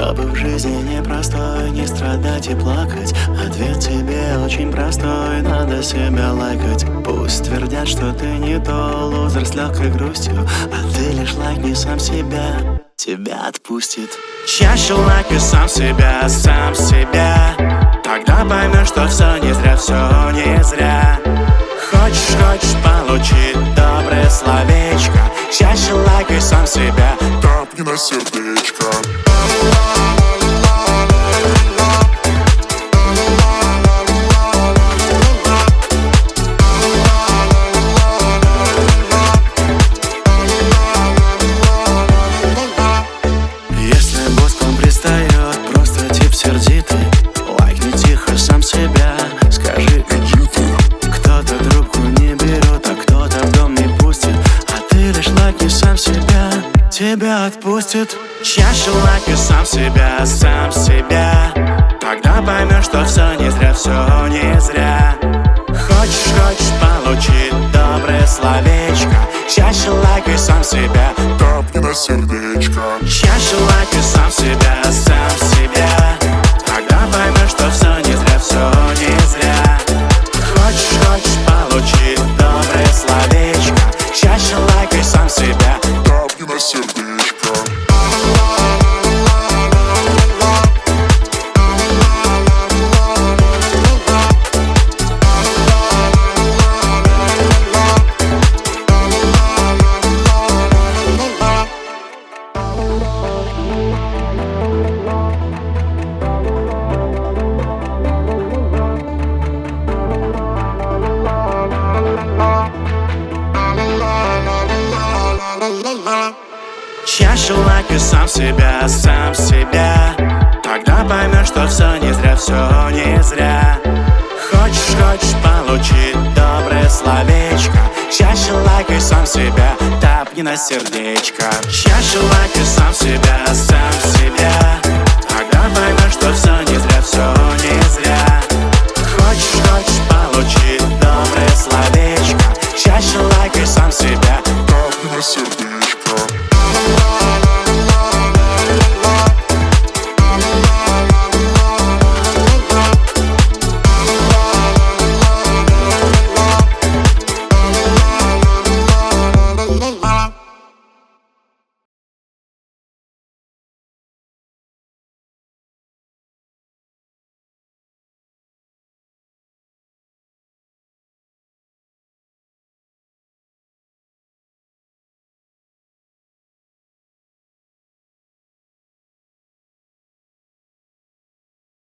Чтобы в жизни непростой не страдать и плакать, ответ тебе очень простой: надо себя лайкать. Пусть твердят, что ты не то, лузер с легкой грустью, а ты лишь лайкни сам себя, тебя отпустит. Чаще лайкай сам себя, тогда поймешь, что все не зря, все не зря. Хочешь получить доброе словечко, чаще лайкай сам себя, капни на сердечко. Если босс к вам пристает, просто тип сердитый, лайкни тихо сам себя, скажи: Иди ты. кто-то трубку не берет, а кто-то в дом не пустит, а ты лишь лайкни сам себя, тебя отпустит. Чаще лайкай сам себя, тогда поймешь, что все не зря, все не зря. Хочешь получить доброе словечко, чаще лайкай сам себя, Капни на сердечко. чаще лайкай сам себя, тогда поймешь, что все не зря, все не зря. Хочешь получить доброе словечко, чаще лайкай сам себя, Капни на сердечко. чаще лайкай сам себя, тогда поймешь, что все не зря, все не зря. Хочешь получить доброе словечко, чаще лайкай сам себя, тапни на сердечко. Чаще лайкай сам себя, тогда поймешь, что все не зря, все не зря. Хочешь получить доброе словечко, чаще лайкай сам себя, Капни на сердечко.